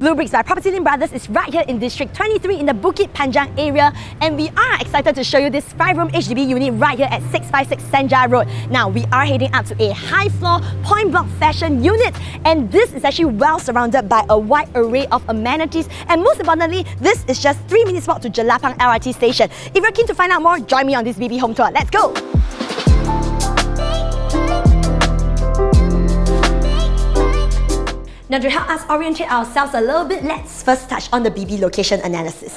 bleubricks by PropertyLimBrothers is right here in District 23 in the Bukit Panjang area, and we are excited to show you this 5-room HDB unit right here at 656 Senja Road. Now, we are heading up to a high-floor, point-block fashion unit, and this is actually well surrounded by a wide array of amenities, and most importantly, this is just 3 minutes walk to Jelapang LRT station. If you're keen to find out more, join me on this BB home tour. Let's go! Now, to help us orientate ourselves a little bit, let's first touch on the BB location analysis.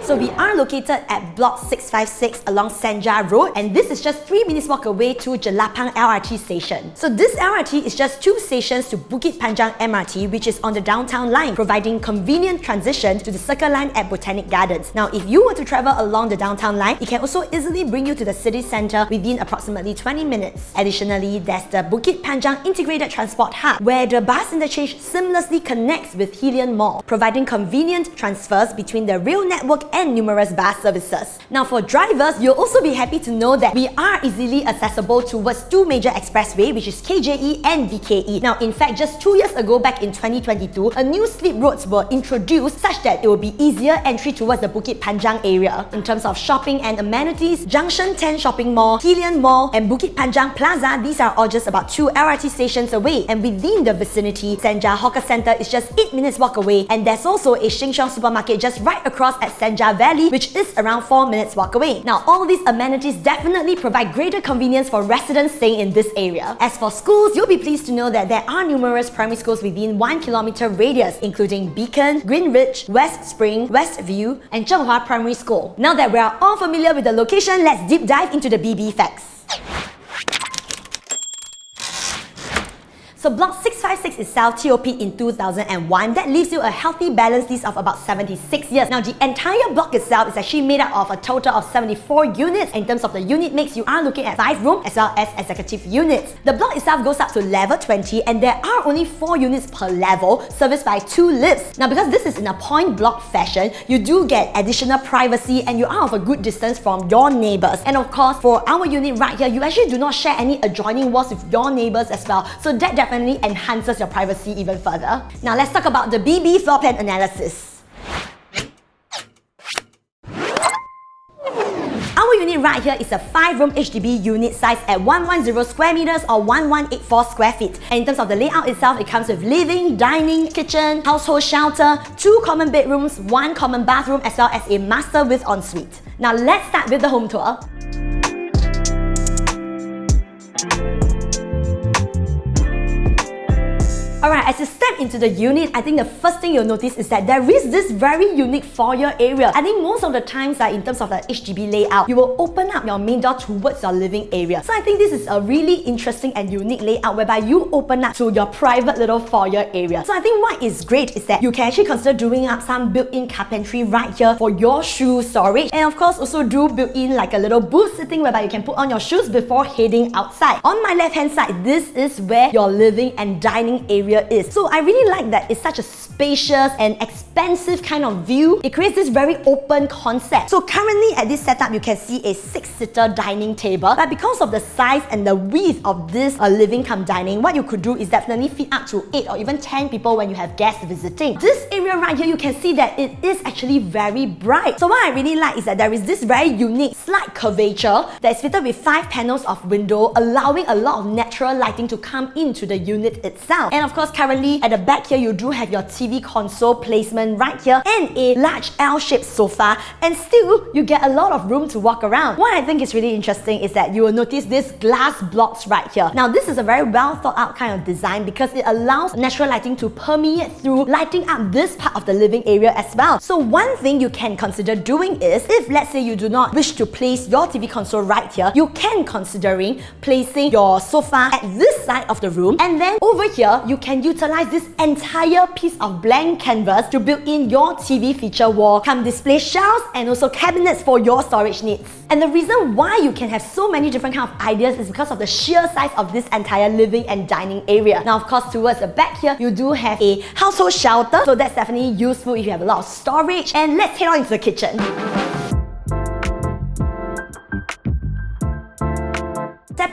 So we are located at block 656 along Senja Road, and this is just 3 minutes walk away to Jelapang LRT station. So this LRT is just 2 stations to Bukit Panjang MRT, which is on the downtown line, providing convenient transition to the Circle Line at Botanic Gardens. Now, if you were to travel along the downtown line, it can also easily bring you to the city centre within approximately 20 minutes. Additionally, there's the Bukit Panjang Integrated Transport Hub, where the bus interchange seamlessly connects with Hillion Mall, providing convenient transfers between the rail network and numerous bus services. Now, for drivers, you'll also be happy to know that we are easily accessible towards 2 major expressways, which is KJE and BKE. Now, in fact, just 2 years ago, back in 2022, a new slip roads were introduced such that it will be easier entry towards the Bukit Panjang area. In terms of shopping and amenities, Junction 10 Shopping Mall, Hillion Mall, and Bukit Panjang Plaza, these are all just about 2 LRT stations away. And within the vicinity, Senja Hawker Centre is just 8 minutes walk away, and there's also a Sheng Siong supermarket just right across at Senja Valley, which is around 4 minutes walk away. Now, all these amenities definitely provide greater convenience for residents staying in this area. As for schools, you'll be pleased to know that there are numerous primary schools within 1 kilometer radius, including Beacon, Greenridge, West Spring, Westview, and Zhenghua Primary School. Now that we are all familiar with the location, let's deep dive into the BB facts. So block 656 itself TOP in 2001. That leaves you a healthy balance lease of about 76 years. Now, the entire block itself is actually made up of a total of 74 units. In terms of the unit mix, you are looking at 5 room as well as executive units. The block itself goes up to level 20, and there are only 4 units per level, serviced by 2 lifts. Now, because this is in a point block fashion, you do get additional privacy and you are of a good distance from your neighbours. And of course, for our unit right here, you actually do not share any adjoining walls with your neighbours as well. So that definitely enhances your privacy even further. Now, let's talk about the BB floor plan analysis. Our unit right here is a 5-room HDB unit size at 110 square meters or 1184 square feet. And in terms of the layout itself, it comes with living, dining, kitchen, household shelter, 2 common bedrooms, 1 common bathroom, as well as a master with ensuite. Now, let's start with the home tour. Alright, as you step into the unit, I think the first thing you'll notice is that there is this very unique foyer area. I think most of the times, in terms of the HDB layout, you will open up your main door towards your living area. So I think this is a really interesting and unique layout whereby you open up to your private little foyer area. So I think what is great is that you can actually consider doing up some built-in carpentry right here for your shoe storage. And of course, also do built-in like a little booth sitting whereby you can put on your shoes before heading outside. On my left-hand side, this is where your living and dining area is. So I really like that it's such a spacious and expansive kind of view. It creates this very open concept. So currently at this setup, you can see a 6-seater dining table, but because of the size and the width of this living cum dining, what you could do is definitely fit up to 8 or even 10 people when you have guests visiting. This area right here, you can see that it is actually very bright. So what I really like is that there is this very unique slight curvature that is fitted with 5 panels of window, allowing a lot of natural lighting to come into the unit itself. And of course, currently at the back here, you do have your TV console placement right here and a large L-shaped sofa, and still you get a lot of room to walk around. What I think is really interesting is that you will notice these glass blocks right here. Now, this is a very well thought out kind of design because it allows natural lighting to permeate through, lighting up this part of the living area as well. So one thing you can consider doing is, if let's say you do not wish to place your TV console right here, you can considering placing your sofa at this side of the room, and then over here you can utilize this entire piece of blank canvas to build in your TV feature wall, come display shelves and also cabinets for your storage needs. And the reason why you can have so many different kind of ideas is because of the sheer size of this entire living and dining area. Now, of course, towards the back here, you do have a household shelter, so that's definitely useful if you have a lot of storage. And let's head on into the kitchen.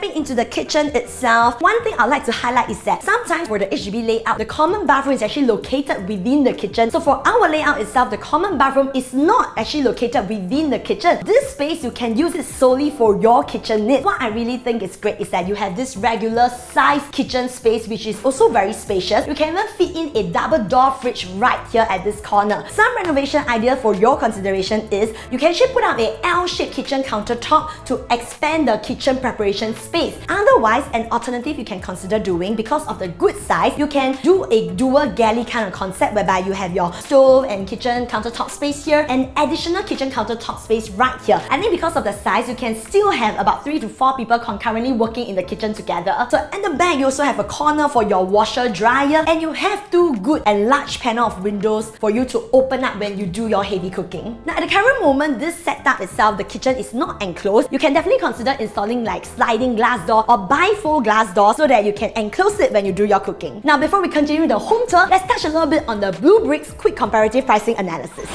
stepping into the kitchen itself, one thing I'd like to highlight is that sometimes for the HDB layout, the common bathroom is actually located within the kitchen. So for our layout itself, the common bathroom is not actually located within the kitchen. This space, you can use it solely for your kitchen needs. What I really think is great is that you have this regular size kitchen space, which is also very spacious. You can even fit in a double door fridge right here at this corner. Some renovation idea for your consideration is you can actually put up a L-shaped kitchen countertop to expand the kitchen preparation space. Otherwise, an alternative you can consider doing, because of the good size, you can do a dual-galley kind of concept whereby you have your stove and kitchen countertop space here and additional kitchen countertop space right here. I think because of the size, you can still have about 3 to 4 people concurrently working in the kitchen together. So at the back, you also have a corner for your washer dryer, and you have 2 good and large panel of windows for you to open up when you do your heavy cooking. Now at the current moment, this setup itself, the kitchen is not enclosed. You can definitely consider installing like sliding glass door or bifold glass door so that you can enclose it when you do your cooking. Now before we continue the home tour, let's touch a little bit on the bleubricks quick comparative pricing analysis.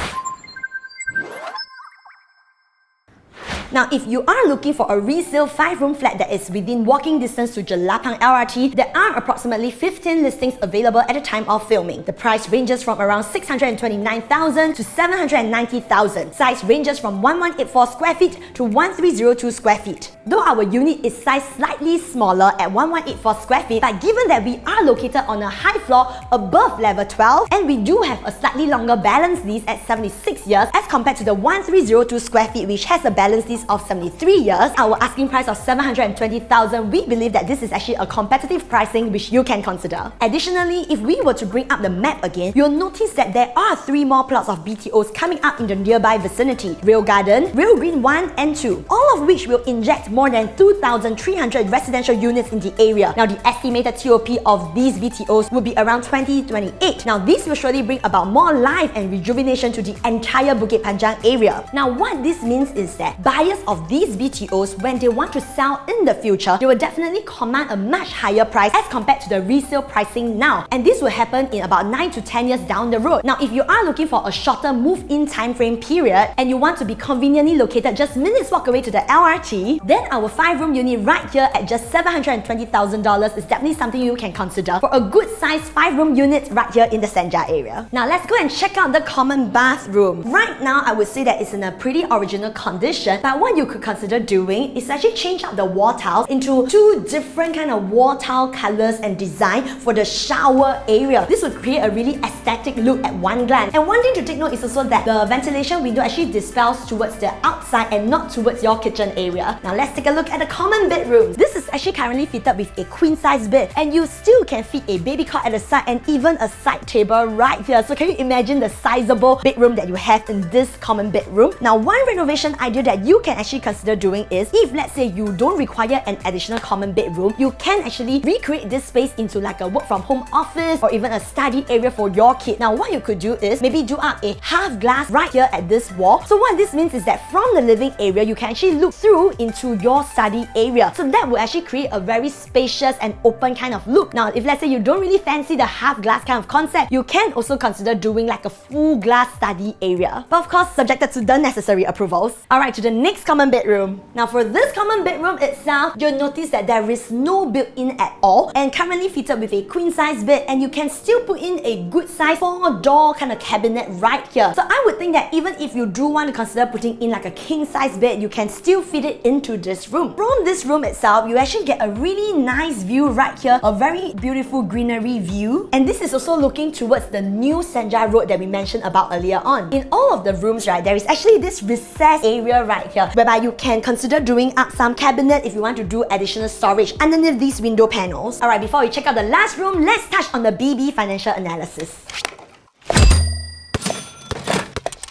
Now, if you are looking for a resale 5-room flat that is within walking distance to Jelapang LRT, there are approximately 15 listings available at the time of filming. The price ranges from around 629,000 to 790,000. Size ranges from 1184 square feet to 1302 square feet. Though our unit is sized slightly smaller at 1184 square feet, but given that we are located on a high floor above level 12 and we do have a slightly longer balance lease at 76 years as compared to the 1302 square feet which has a balance lease of 73 years, our asking price of 720,000, we believe that this is actually a competitive pricing which you can consider. Additionally, if we were to bring up the map again, you'll notice that there are 3 more plots of BTOs coming up in the nearby vicinity: Rail Garden, Rail Green 1 and 2, all of which will inject more than 2,300 residential units in the area. Now the estimated TOP of these BTOs will be around 2028. Now this will surely bring about more life and rejuvenation to the entire Bukit Panjang area. Now what this means is that buyers of these BTOs, when they want to sell in the future, they will definitely command a much higher price as compared to the resale pricing now. And this will happen in about 9 to 10 years down the road. Now if you are looking for a shorter move-in time frame period and you want to be conveniently located just minutes walk away to the LRT, then our 5-room unit right here at just $720,000 is definitely something you can consider for a good sized 5-room unit right here in the Senja area. Now let's go and check out the common bathroom. Right now I would say that it's in a pretty original condition, but what you could consider doing is actually change out the wall tiles into 2 different kind of wall tile colors and design for the shower area. This would create a really aesthetic look at one glance. And one thing to take note is also that the ventilation window actually dispels towards the outside and not towards your kitchen area. Now let's take a look at the common bedroom. This is actually currently fitted with a queen size bed, and you still can fit a baby cot at the side and even a side table right here. So can you imagine the sizable bedroom that you have in this common bedroom? Now one renovation idea that you can actually consider doing is, if let's say you don't require an additional common bedroom, you can actually recreate this space into like a work from home office or even a study area for your kid. Now what you could do is maybe do up a half glass right here at this wall. So what this means is that from the living area, you can actually look through into your study area. So that will actually create a very spacious and open kind of look. Now if let's say you don't really fancy the half glass kind of concept, you can also consider doing like a full glass study area, but of course subjected to the necessary approvals. Alright, to the next common bedroom. Now for this common bedroom itself, you'll notice that there is no built-in at all and currently fitted with a queen size bed, and you can still put in a good size 4-door kind of cabinet right here. So I would think that even if you do want to consider putting in like a king size bed, you can still fit it into this room. From this room itself, you actually get a really nice view right here, a very beautiful greenery view, and this is also looking towards the new Senja Road that we mentioned about earlier on. In all of the rooms, right, there is actually this recessed area right here whereby you can consider doing up some cabinet if you want to do additional storage underneath these window panels. Alright, before we check out the last room, let's touch on the BB financial analysis.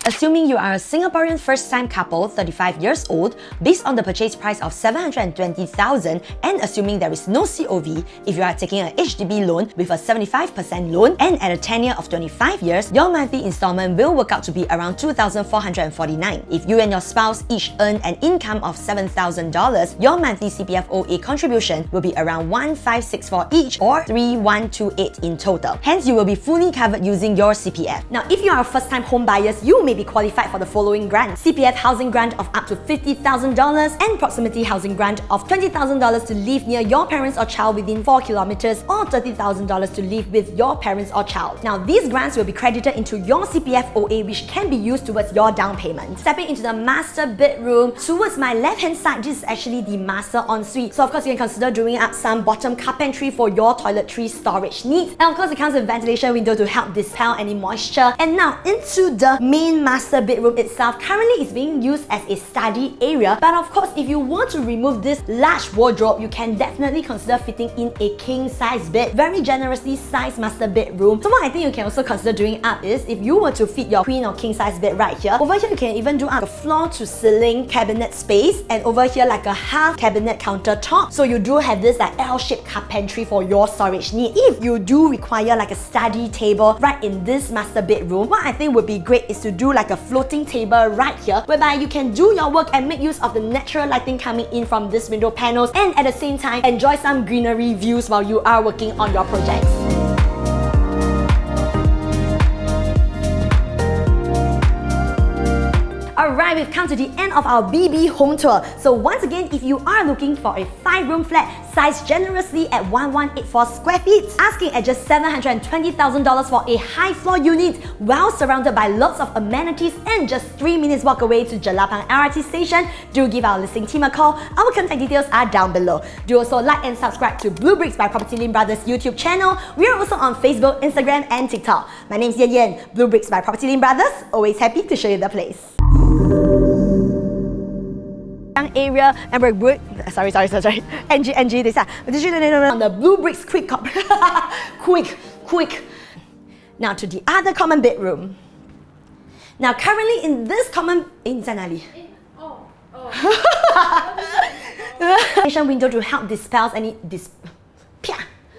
Assuming you are a Singaporean first-time couple, 35 years old, based on the purchase price of 720,000 and assuming there is no COV, if you are taking a HDB loan with a 75% loan and at a tenure of 25 years, your monthly installment will work out to be around 2,449. If you and your spouse each earn an income of $7,000, your monthly CPF OA contribution will be around 1,564 each or 3,128 in total. Hence, you will be fully covered using your CPF. Now, if you are a first-time home buyers, you may be qualified for the following grants: CPF housing grant of up to $50,000 and proximity housing grant of $20,000 to live near your parents or child within 4 kilometers, or $30,000 to live with your parents or child. Now, these grants will be credited into your CPF OA, which can be used towards your down payment. Stepping into the master bedroom, towards my left-hand side, this is actually the master ensuite. So of course, you can consider doing up some bottom carpentry for your toiletry storage needs. And of course, it comes with ventilation window to help dispel any moisture. And now into the main master bedroom itself. Currently, it's being used as a study area, but of course, if you want to remove this large wardrobe, you can definitely consider fitting in a king size bed. Very generously sized master bedroom. So what I think you can also consider doing up is, if you were to fit your queen or king size bed right here, over here you can even do up a floor to ceiling cabinet space, and over here like a half cabinet countertop. So you do have this like L-shaped carpentry for your storage need. If you do require like a study table right in this master bedroom, what I think would be great is to do like a floating table right here, whereby you can do your work and make use of the natural lighting coming in from this window panels, and at the same time enjoy some greenery views while you are working on your projects. Alright, we've come to the end of our BB home tour. So once again, if you are looking for a 5-room flat sized generously at 1184 square feet, asking at just $720,000 for a high floor unit, well surrounded by lots of amenities and just 3 minutes walk away to Jelapang LRT station, do give our listing team a call. Our contact details are down below. Do also like and subscribe to bleubricks by PropertyLimBrothers YouTube channel. We are also on Facebook, Instagram and TikTok. My name is Yanyan, bleubricks by PropertyLimBrothers, always happy to show you the place. Area and we're sorry. NG this on the bleubricks quick. Now to the other common bedroom. Now currently in this common window to help dispel any